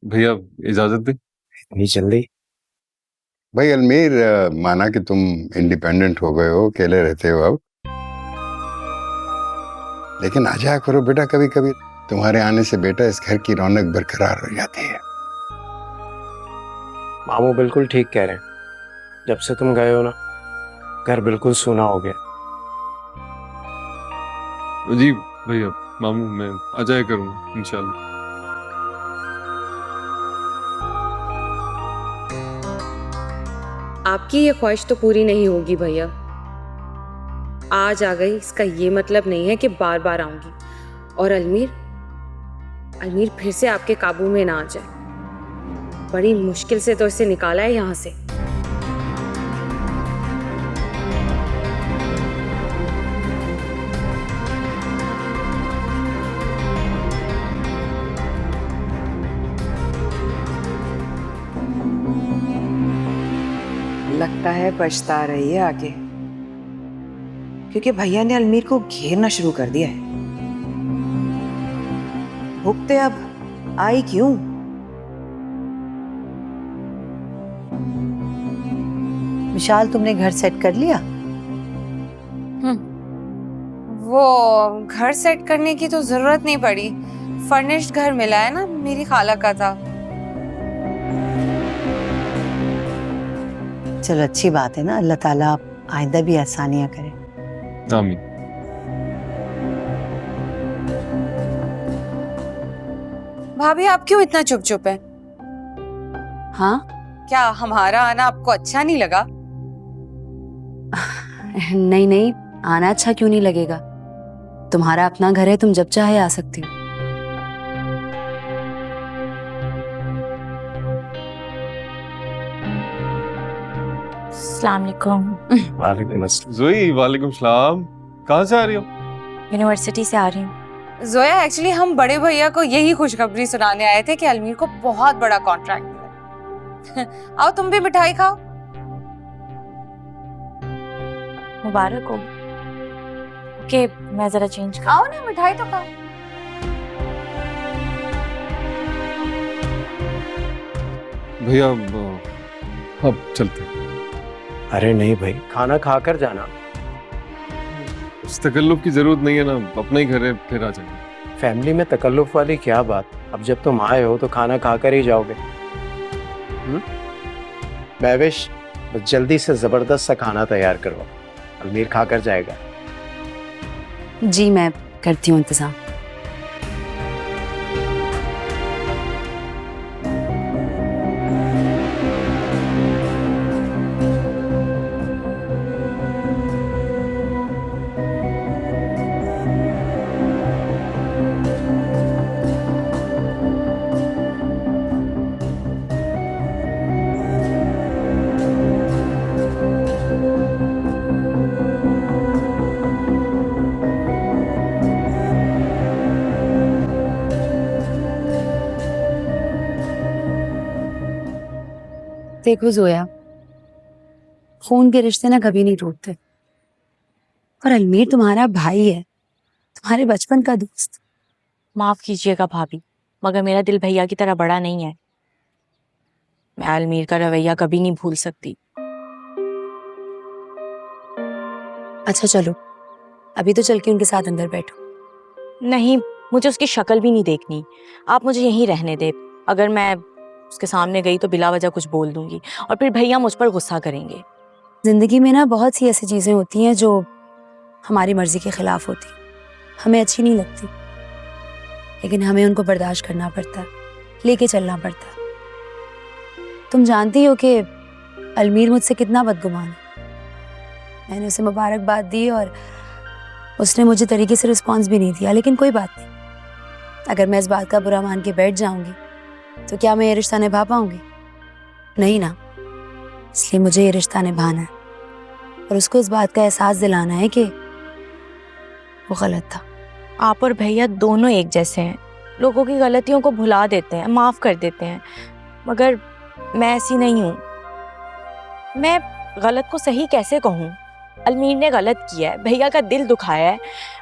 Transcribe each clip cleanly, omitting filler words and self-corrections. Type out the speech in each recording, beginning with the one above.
भैया इजाजत दे। नहीं जल्दी। भाई अलमीर, माना कि तुम इंडिपेंडेंट हो गए हो, अकेले रहते हो अब, लेकिन आ जाया करो बेटा कभी कभी। तुम्हारे आने से बेटा इस घर की रौनक बरकरार हो जाती है। मामू बिल्कुल ठीक कह रहे हैं। जब से तुम गए हो ना, घर बिल्कुल सूना हो गया। जी भैया, मामू मैं आ जाया करूँगा इंशाल्लाह। आपकी ये ख्वाहिश तो पूरी नहीं होगी भैया। आज आ गई इसका ये मतलब नहीं है कि बार बार आऊंगी। और अलमीर फिर से आपके काबू में ना आ जाए। बड़ी मुश्किल से तो इसे निकाला है यहाँ से। लगता है पछता रही है आगे, क्योंकि भैया ने अलमीर को घेरना शुरू कर दिया है। भुगते अब आई क्यों? विशाल, तुमने घर सेट कर लिया? वो घर सेट करने की तो जरूरत नहीं पड़ी। फर्निश्ड घर मिला है ना, मेरी खाला का था। चलो अच्छी बात है ना, अल्लाह ताला आइंदा भी आसानियां करे। आमीन। भाभी आप क्यों इतना चुप चुप है? हाँ? क्या हमारा आना आपको अच्छा नहीं लगा? नहीं नहीं, आना अच्छा क्यों नहीं लगेगा? तुम्हारा अपना घर है, तुम जब चाहे आ सकती हो। अस्सलाम वालेकुम। वालेकुम अस्सलाम। जोई वालेकुम सलाम। कहाँ से आ रही हो? यूनिवर्सिटी से आ रही हूँ। जोया, एक्चुअली हम बड़े भैया को यही खुशखबरी सुनाने आए थे कि अलमीर को बहुत बड़ा कॉन्ट्रैक्ट मिला। आओ तुम भी मिठाई खाओ। मुबारक हो। ओके, मैं जरा चेंज कर। आओ ना, मिठाई तो खाओ। भैया अब चलते हैं। अरे नहीं भाई, खाना खाकर जाना। इस तकल्लुफ की जरूरत नहीं है ना, अपना ही घर है, फिर आ जाएंगे। फैमिली में तकल्लुफ वाली क्या बात? अब जब तुम आए हो तो खाना खाकर ही जाओगे। महविश, जल्दी से जबरदस्त सा खाना तैयार करो, अलमीर खाकर जाएगा। जी मैं करती हूँ इंतजाम। देखो जोया, खून के रिश्ते ना कभी नहीं टूटते। और अलमीर तुम्हारा भाई है, तुम्हारे बचपन का दोस्त। माफ कीजिएगा भाभी, मगर मेरा दिल भैया की तरह बड़ा नहीं है। मैं अलमीर का रवैया कभी नहीं भूल सकती। अच्छा चलो, अभी तो चल के उनके साथ अंदर बैठो। नहीं, मुझे उसकी शक्ल भी नहीं देखनी। आप मुझे यहीं रहने दे। अगर मैं उसके सामने गई तो बिला वजह कुछ बोल दूंगी और फिर भैया मुझ पर गुस्सा करेंगे। जिंदगी में ना बहुत सी ऐसी चीजें होती हैं जो हमारी मर्जी के खिलाफ होती, हमें अच्छी नहीं लगती, लेकिन हमें उनको बर्दाश्त करना पड़ता है, लेके चलना पड़ता है। तुम जानती हो कि अलमीर मुझसे कितना बदगुमान है। मैंने उसे मुबारकबाद दी और उसने मुझे तरीके से रिस्पॉन्स भी नहीं दिया, लेकिन कोई बात नहीं। अगर मैं इस बात का बुरा मान के बैठ जाऊंगी तो क्या मैं ये रिश्ता निभा पाऊंगी? नहीं ना। इसलिए मुझे ये रिश्ता निभाना है और उसको इस बात का एहसास दिलाना है कि वो गलत था। आप और भैया दोनों एक जैसे हैं, लोगों की गलतियों को भुला देते हैं, माफ कर देते हैं, मगर मैं ऐसी नहीं हूँ। मैं गलत को सही कैसे कहूँ? अलमीर ने गलत किया है, भैया का दिल दुखाया है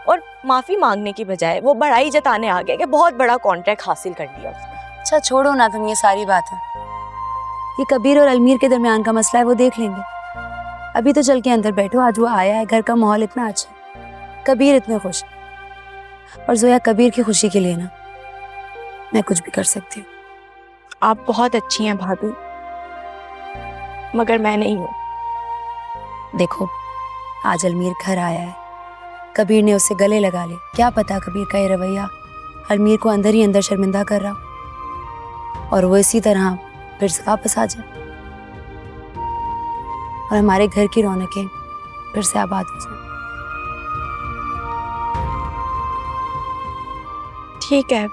और माफी मांगने की बजाय वो बड़ाई जताने आ गया कि बहुत बड़ा कॉन्ट्रैक्ट हासिल कर लिया उसने। अच्छा छोड़ो ना तुम ये सारी बातें। ये कबीर और अलमीर के दरमियान का मसला है, वो देख लेंगे। अभी तो चल के अंदर बैठो, आज वो आया है, घर का माहौल इतना अच्छा है, कबीर इतने खुश है। और जोया कबीर की खुशी के लिए ना मैं कुछ भी कर सकती हूँ। आप बहुत अच्छी हैं भाभी, मगर मैं नहीं हूँ। देखो आज अलमीर घर आया है, कबीर ने उससे गले लगा लिए। क्या पता कबीर का ये रवैया अलमीर को अंदर ही अंदर शर्मिंदा कर रहा और वो इसी तरह फिर से वापस आ जाए और हमारे घर की रौनकें फिर से आबाद हो जाए। ठीक है,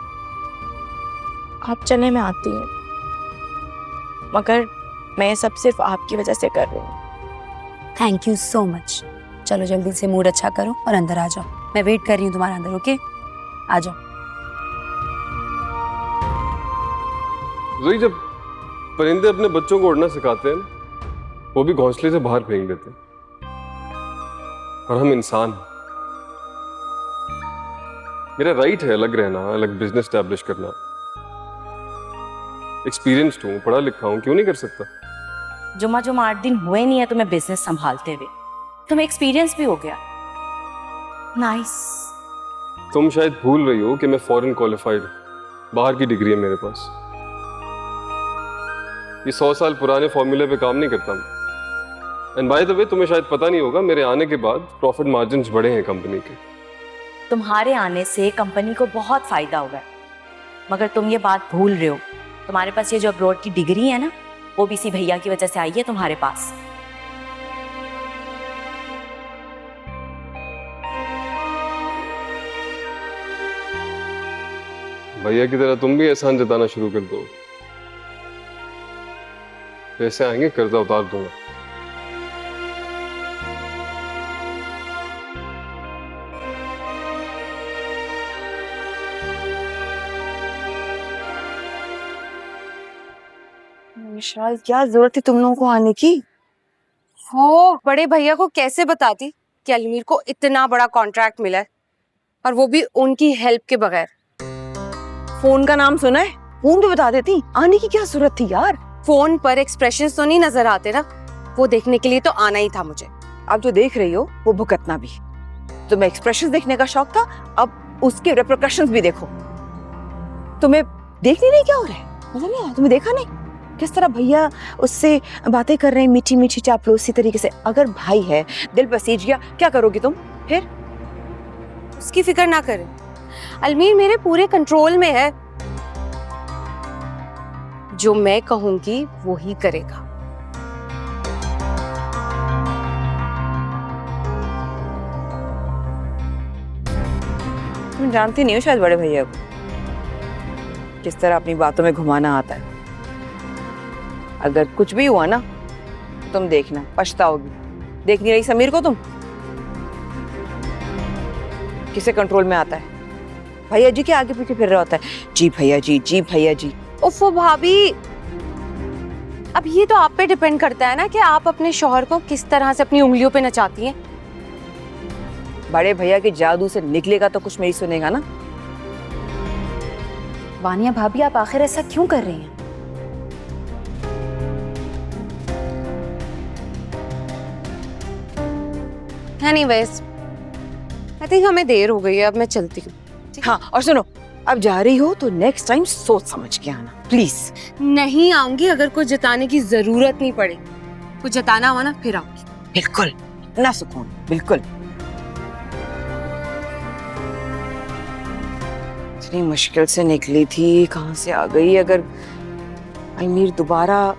आप चले, मैं आती हूँ, मगर मैं ये सब सिर्फ आपकी वजह से कर रही हूँ। Thank you so much. चलो जल्दी से मूड अच्छा करो और अंदर आ जाओ, मैं वेट कर रही हूँ तुम्हारे अंदर। ओके आ जाओ। जोई, जब परिंदे अपने बच्चों को उड़ना सिखाते हैं वो भी घोंसले से बाहर फेंक देते हैं, और हम इंसान हैं। मेरा राइट है अलग रहना, अलग बिजनेस स्टैब्लिश करना। एक्सपीरियंस्ड हूँ, पढ़ा लिखा हूँ, क्यों नहीं कर सकता? जुमा 8 दिन हुए नहीं है तुम्हें बिजनेस संभालते हुए, तुम्हें एक्सपीरियंस भी हो गया। नाइस। तुम शायद भूल रही हो कि मैं फॉरेन क्वालिफाइड, बाहर की डिग्री है मेरे पास। ये 100 साल पुराने फॉर्मूले पे काम नहीं करता मैं। एंड बाय द वे, तुम्हें शायद पता नहीं होगा, मेरे आने के बाद प्रॉफिट मार्जिन्स बढ़े हैं कंपनी के। तुम्हारे आने से कंपनी को बहुत फायदा होगा, मगर तुम ये बात भूल रहे हो। तुम्हारे पास ये जो अब्रॉड की डिग्री है ना, वो भी इसी भैया की वजह से आई है तुम्हारे पास। भैया की तरह तुम भी एहसान जताना शुरू कर दो, पैसे आएंगे कर्जा उतार दूंगा। विशाल, क्या जरूरत थी तुम लोगों को आने की? हो, बड़े भैया को कैसे बताती कि अलमीर को इतना बड़ा कॉन्ट्रैक्ट मिला है, और वो भी उनकी हेल्प के बगैर। फोन का नाम सुना है, फोन भी बता देती। आने की क्या जरूरत थी यार? फोन पर एक्सप्रेशंस तो नहीं नजर आते ना, वो देखने के लिए तो आना ही था मुझे। अब जो देख रही हो वो भुगतना भी। तुम्हें एक्सप्रेशंस देखने का शौक था, अब उसके रिपरकशंस भी देखो। तुम्हें देखने नहीं क्या हो रहा है? मजा नहीं आया? तुम्हें देखा नहीं किस तरह भैया उससे बातें कर रहे हैं मीठी मीठी चापलूसी तरीके से? अगर भाई है, दिल पसीज गया, क्या करोगी तुम फिर? उसकी फिक्र ना करें, अलमीर मेरे पूरे कंट्रोल में है। जो मैं कहूंगी वो ही करेगा। तुम जानती नहीं हो शायद बड़े भैया को, किस तरह अपनी बातों में घुमाना आता है। अगर कुछ भी हुआ ना, तुम देखना पछताओगी। देख नहीं रही समीर को तुम? किसे कंट्रोल में आता है? भैया जी के आगे पीछे फिर रहा होता है, जी भैया जी, जी भैया जी। उफ़ो भाभी, अब ये तो आप पे डिपेंड करता है ना कि आप अपने शौहर को किस तरह से अपनी उंगलियों पे नचाती हैं। बड़े भैया के जादू से निकलेगा तो कुछ मेरी सुनेगा ना। वानिया भाभी, आप आखिर ऐसा क्यों कर रही हैं? एनीवेज, आई थिंक हमें देर हो गई है, अब मैं चलती हूँ। हाँ, और सुनो, अब जा रही हो तो नेक्स्ट टाइम सोच समझ के आना प्लीज। नहीं आऊंगी, अगर कुछ जताने की जरूरत नहीं पड़े। कुछ जताना हुआ ना फिर आऊंगी। बिल्कुल ना सुकून, बिल्कुल। इतनी मुश्किल से निकली थी, कहाँ से आ गई? अगर अलमीर दोबारा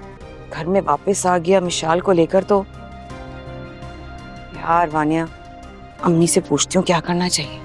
घर में वापस आ गया मिशाल को लेकर तो यार वानिया, अम्मी से पूछती हूँ क्या करना चाहिए।